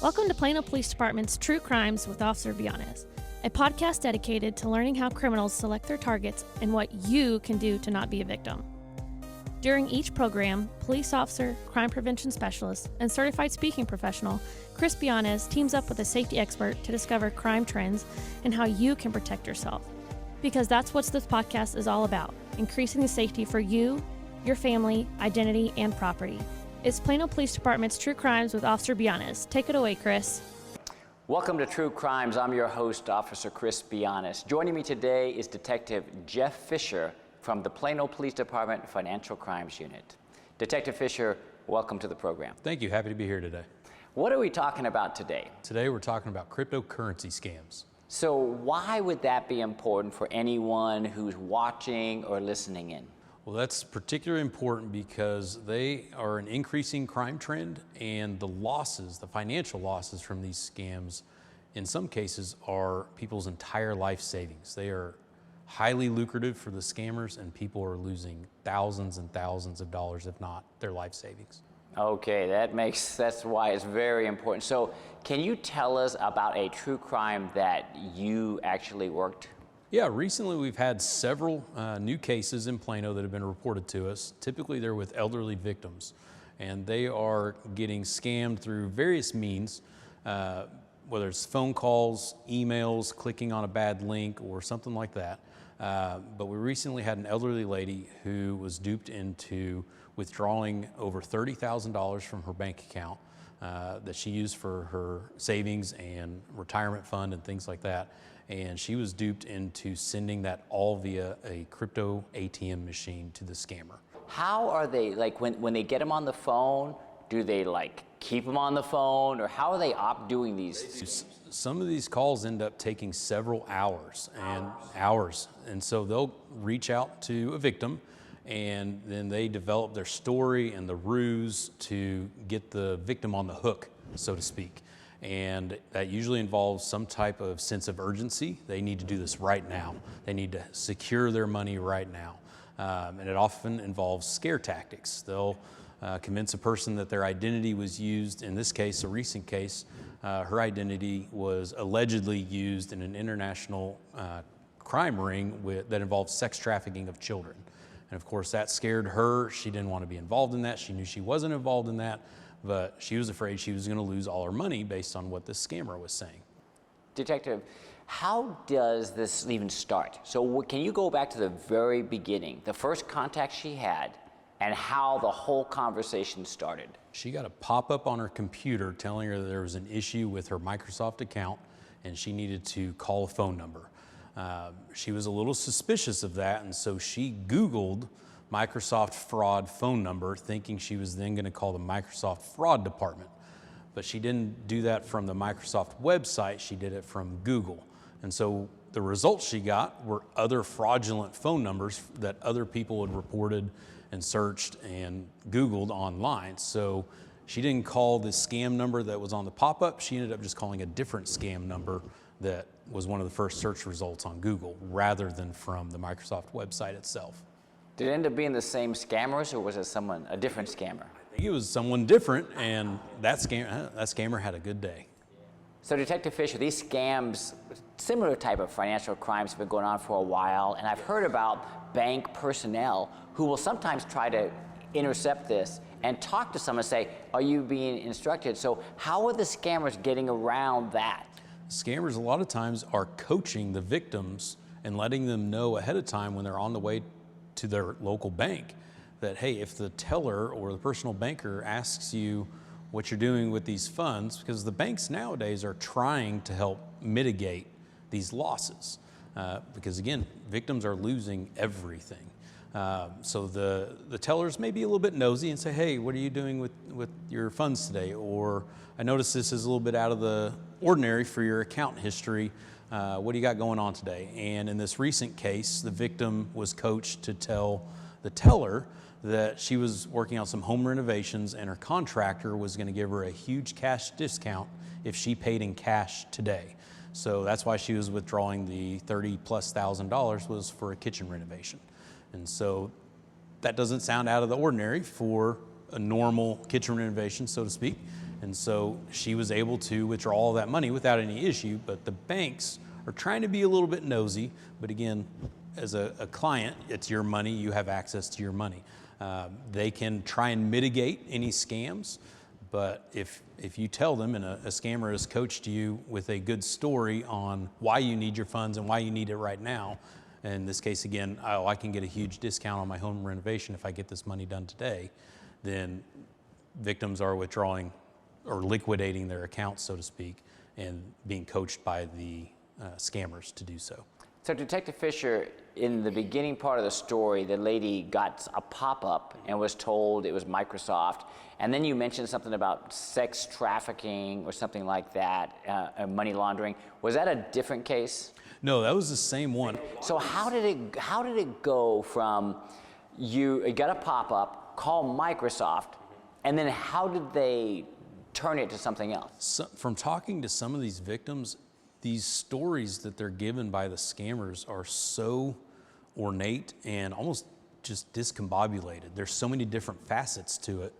Welcome to Plano Police Department's True Crimes with Officer Bianes, a podcast dedicated to learning how criminals select their targets and what you can do to not be a victim. During each program, police officer, crime prevention specialist, and certified speaking professional Chris Bianes teams up with a safety expert to discover crime trends and how you can protect yourself. Because that's what this podcast is all about, increasing the safety for you, your family, identity, and property. It's Plano Police Department's True Crimes with Officer Bianes. Take it away, Chris. Welcome to True Crimes. I'm your host, Officer Chris Bianes. Joining me today is Detective Jeff Fisher from the Plano Police Department Financial Crimes Unit. Detective Fisher, welcome to the program. Thank you. Happy to be here today. What are we talking about today? Today we're talking about cryptocurrency scams. So why would that be important for anyone who's watching or listening in? Well, that's particularly important because they are an increasing crime trend, and the losses, the financial losses from these scams, in some cases are people's entire life savings. They are highly lucrative for the scammers, and people are losing thousands and thousands of dollars, if not their life savings. Okay, that's why it's very important. So can you tell us about a true crime that you actually worked? Yeah, recently we've had several new cases in Plano that have been reported to us. Typically they're with elderly victims, and they are getting scammed through various means, whether it's phone calls, emails, clicking on a bad link, or something like that. But we recently had an elderly lady who was duped into withdrawing over $30,000 from her bank account that she used for her savings and retirement fund and things like that. And she was duped into sending that all via a crypto ATM machine to the scammer. How are they, like when they get them on the phone, do they like keep them on the phone, or how are they doing these? Some of these calls end up taking several hours. And so they'll reach out to a victim, and then they develop their story and the ruse to get the victim on the hook, so to speak. And that usually involves some type of sense of urgency. They need to do this right now. They need to secure their money right now. And it often involves scare tactics. They'll convince a person that their identity was used. In this case, a recent case, her identity was allegedly used in an international crime ring that involved sex trafficking of children. And of course, that scared her. She didn't want to be involved in that. She knew she wasn't involved in that, but she was afraid she was going to lose all her money based on what this scammer was saying. Detective, how does this even start? So can you go back to the very beginning, the first contact she had, and how the whole conversation started? She got a pop-up on her computer telling her that there was an issue with her Microsoft account and she needed to call a phone number. She was a little suspicious of that, and so she Googled Microsoft fraud phone number, thinking she was then going to call the Microsoft fraud department. But she didn't do that from the Microsoft website, she did it from Google. And so the results she got were other fraudulent phone numbers that other people had reported and searched and Googled online. So she didn't call the scam number that was on the pop-up, she ended up just calling a different scam number that was one of the first search results on Google rather than from the Microsoft website itself. Did it end up being the same scammers, or was it a different scammer? I think it was someone different, and that scammer had a good day. So Detective Fisher, these scams, similar type of financial crimes have been going on for a while, and I've heard about bank personnel who will sometimes try to intercept this and talk to someone and say, are you being instructed? So how are the scammers getting around that? Scammers a lot of times are coaching the victims and letting them know ahead of time when they're on the way to their local bank that, hey, if the teller or the personal banker asks you what you're doing with these funds, because the banks nowadays are trying to help mitigate these losses, because again, victims are losing everything. So the tellers may be a little bit nosy and say, hey, what are you doing with your funds today? Or I notice this is a little bit out of the ordinary for your account history. What do you got going on today? And in this recent case, the victim was coached to tell the teller that she was working on some home renovations and her contractor was going to give her a huge cash discount if she paid in cash today. So that's why she was withdrawing the $30,000+ was for a kitchen renovation. And so that doesn't sound out of the ordinary for a normal kitchen renovation, so to speak. And so she was able to withdraw all that money without any issue, but the banks are trying to be a little bit nosy. But again, as a client, it's your money, you have access to your money. They can try and mitigate any scams, but if you tell them and a scammer has coached you with a good story on why you need your funds and why you need it right now, in this case again, I can get a huge discount on my home renovation if I get this money done today, then victims are withdrawing or liquidating their accounts, so to speak, and being coached by the scammers to do so. So Detective Fisher, in the beginning part of the story, the lady got a pop-up and was told it was Microsoft. And then you mentioned something about sex trafficking or something like that, money laundering. Was that a different case? No, that was the same one. So how did it go from you got a pop-up, call Microsoft, and then how did they turn it to something else? So, from talking to some of these victims, these stories that they're given by the scammers are so ornate and almost just discombobulated. There's so many different facets to it,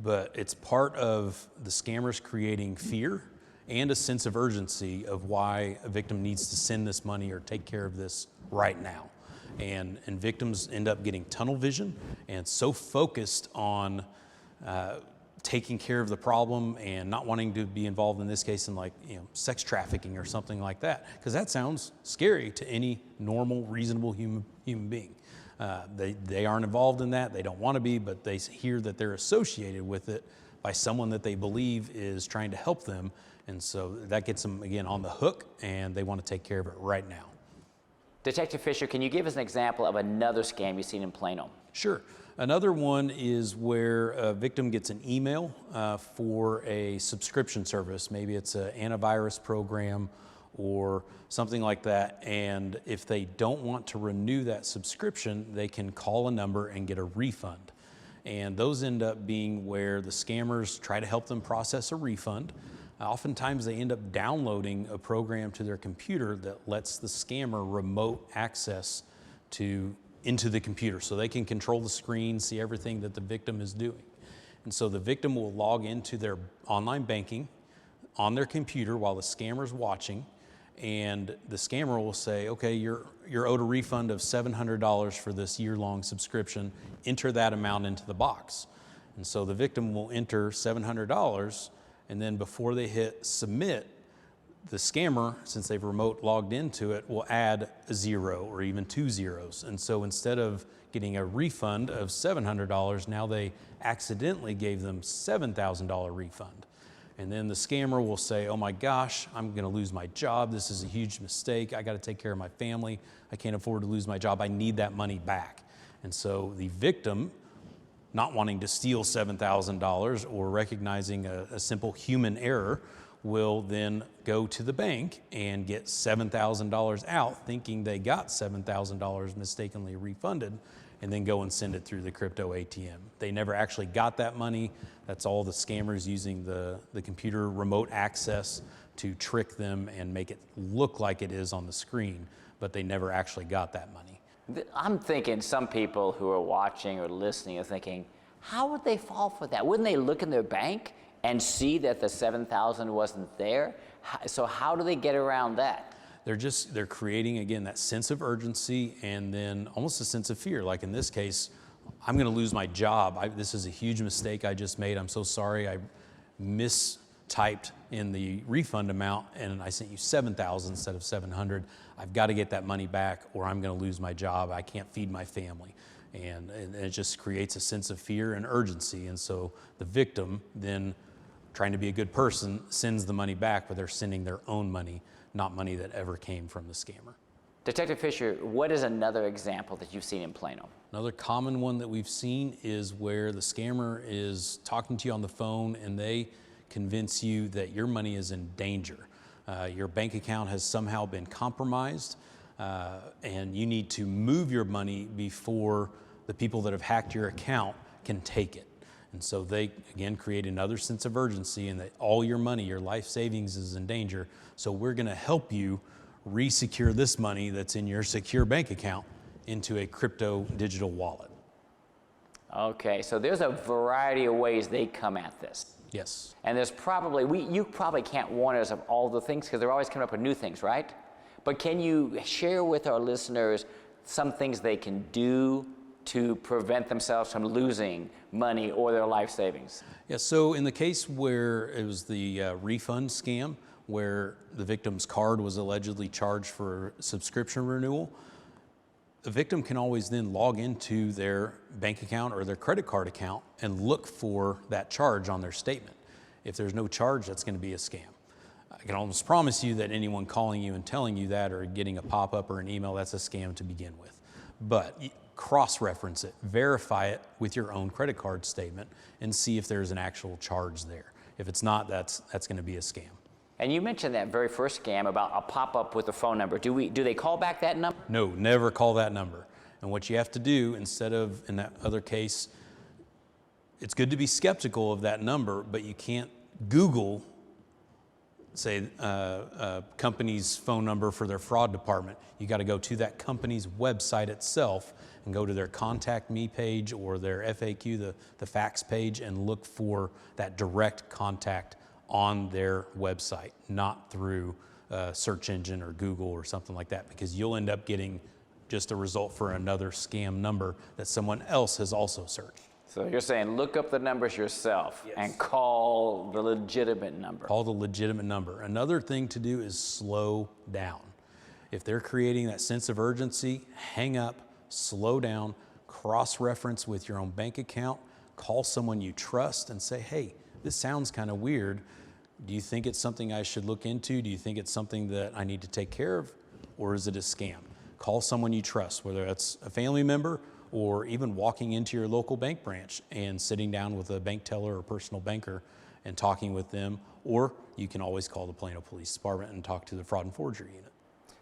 but it's part of the scammers creating fear and a sense of urgency of why a victim needs to send this money or take care of this right now. And victims end up getting tunnel vision and so focused on taking care of the problem and not wanting to be involved in this case in sex trafficking or something like that, because that sounds scary to any normal, reasonable human being. They aren't involved in that, they don't want to be, but they hear that they're associated with it by someone that they believe is trying to help them, and so that gets them again on the hook and they want to take care of it right now. Detective Fisher, can you give us an example of another scam you've seen in Plano? Sure. Another one is where a victim gets an email for a subscription service. Maybe it's an antivirus program or something like that. And if they don't want to renew that subscription, they can call a number and get a refund. And those end up being where the scammers try to help them process a refund. Oftentimes they end up downloading a program to their computer that lets the scammer remote access into the computer, so they can control the screen, see everything that the victim is doing. And so the victim will log into their online banking on their computer while the scammer's watching, and the scammer will say, okay, you're owed a refund of $700 for this year-long subscription, enter that amount into the box. And so the victim will enter $700, and then before they hit submit, the scammer, since they've remote logged into it, will add a 0 or even 2 zeros. And so instead of getting a refund of $700, now they accidentally gave them $7,000 refund. And then the scammer will say, oh my gosh, I'm gonna lose my job. This is a huge mistake. I gotta take care of my family. I can't afford to lose my job. I need that money back. And so the victim, not wanting to steal $7,000 or recognizing a simple human error, will then go to the bank and get $7,000 out, thinking they got $7,000 mistakenly refunded, and then go and send it through the crypto ATM. They never actually got that money. That's all the scammers using the computer remote access to trick them and make it look like it is on the screen, but they never actually got that money. I'm thinking some people who are watching or listening are thinking, how would they fall for that? Wouldn't they look in their bank and see that the $7,000 wasn't there? So how do they get around that? They're creating, again, that sense of urgency and then almost a sense of fear. Like in this case, I'm gonna lose my job. This is a huge mistake I just made. I'm so sorry. I mistyped in the refund amount and I sent you $7,000 instead of $700. I've got to get that money back or I'm gonna lose my job. I can't feed my family. And it just creates a sense of fear and urgency. And so the victim then, trying to be a good person, sends the money back, but they're sending their own money, not money that ever came from the scammer. Detective Fisher, what is another example that you've seen in Plano? Another common one that we've seen is where the scammer is talking to you on the phone and they convince you that your money is in danger. Your bank account has somehow been compromised and you need to move your money before the people that have hacked your account can take it. And so they, again, create another sense of urgency and that all your money, your life savings is in danger. So we're gonna help you re-secure this money that's in your secure bank account into a crypto digital wallet. Okay, so there's a variety of ways they come at this. Yes. And there's probably, you probably can't warn us of all the things because they're always coming up with new things, right? But can you share with our listeners some things they can do to prevent themselves from losing money or their life savings? Yeah, so in the case where it was the refund scam, where the victim's card was allegedly charged for subscription renewal, the victim can always then log into their bank account or their credit card account and look for that charge on their statement. If there's no charge, that's going to be a scam. I can almost promise you that anyone calling you and telling you that or getting a pop-up or an email, that's a scam to begin with. But cross-reference it, verify it with your own credit card statement and see if there's an actual charge there. If it's not, that's going to be a scam. And you mentioned that very first scam about a pop-up with a phone number. Do they call back that number? No, never call that number. And what you have to do, instead of in that other case, it's good to be skeptical of that number, but you can't Google, say, a company's phone number for their fraud department. You got to go to that company's website itself and go to their Contact Me page or their FAQ, the fax page, and look for that direct contact on their website, not through a search engine or Google or something like that, because you'll end up getting just a result for another scam number that someone else has also searched. So you're saying look up the numbers yourself. Yes. And call the legitimate number. Call the legitimate number. Another thing to do is slow down. If they're creating that sense of urgency, hang up, slow down, cross-reference with your own bank account, call someone you trust and say, hey, this sounds kind of weird. Do you think it's something I should look into? Do you think it's something that I need to take care of? Or is it a scam? Call someone you trust, whether that's a family member or even walking into your local bank branch and sitting down with a bank teller or personal banker and talking with them. Or you can always call the Plano Police Department and talk to the Fraud and Forgery Unit.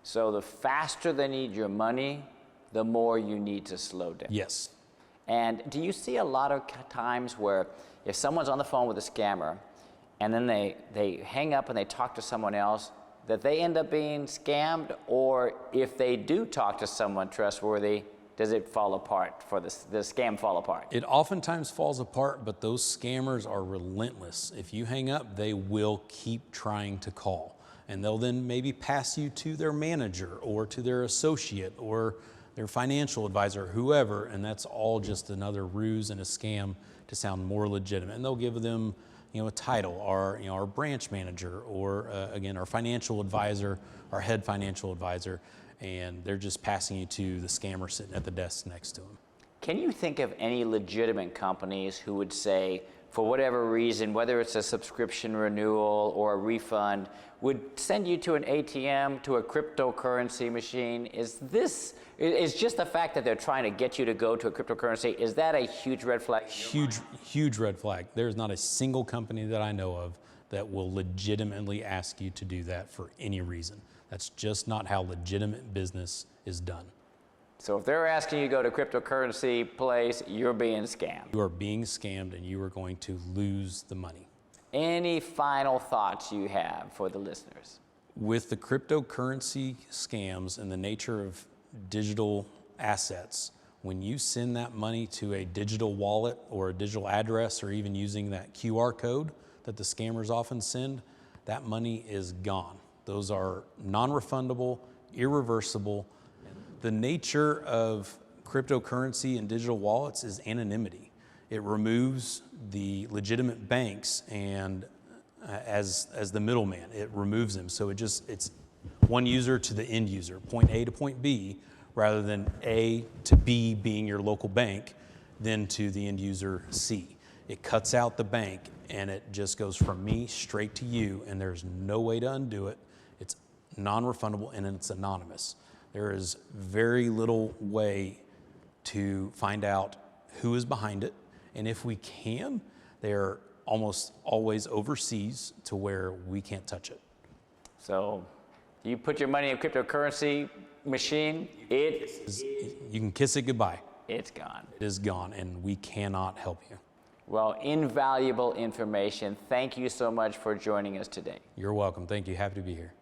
So the faster they need your money, the more you need to slow down. Yes. And do you see a lot of times where if someone's on the phone with a scammer and then they hang up and they talk to someone else, that they end up being scammed? Or if they do talk to someone trustworthy, does it fall apart, for the scam fall apart? It oftentimes falls apart, but those scammers are relentless. If you hang up, they will keep trying to call. And they'll then maybe pass you to their manager or to their associate or their financial advisor, whoever, and that's all just another ruse and a scam to sound more legitimate. And they'll give them, a title, our branch manager, or again, our financial advisor, our head financial advisor, and they're just passing you to the scammer sitting at the desk next to them. Can you think of any legitimate companies who would say, for whatever reason, whether it's a subscription renewal or a refund, would send you to an ATM, to a cryptocurrency machine? Is just the fact that they're trying to get you to go to a cryptocurrency, is that a huge red flag? Huge red flag. There's not a single company that I know of that will legitimately ask you to do that for any reason. That's just not how legitimate business is done. So if they're asking you to go to a cryptocurrency place, you're being scammed. You are being scammed and you are going to lose the money. Any final thoughts you have for the listeners? With the cryptocurrency scams and the nature of digital assets, when you send that money to a digital wallet or a digital address or even using that QR code that the scammers often send, that money is gone. Those are non-refundable, irreversible. The nature of cryptocurrency and digital wallets is anonymity. It removes the legitimate banks and as the middleman, it removes them. So it's one user to the end user, point A to point B, rather than A to B being your local bank, then to the end user C. It cuts out the bank and it just goes from me straight to you, and there's no way to undo it. It's non-refundable and it's anonymous. There is very little way to find out who is behind it, and if we can, they're almost always overseas to where we can't touch it. So you put your money in a cryptocurrency machine, you can kiss it goodbye. It's gone. It is gone, and we cannot help you. Well, invaluable information. Thank you so much for joining us today. You're welcome. Thank you. Happy to be here.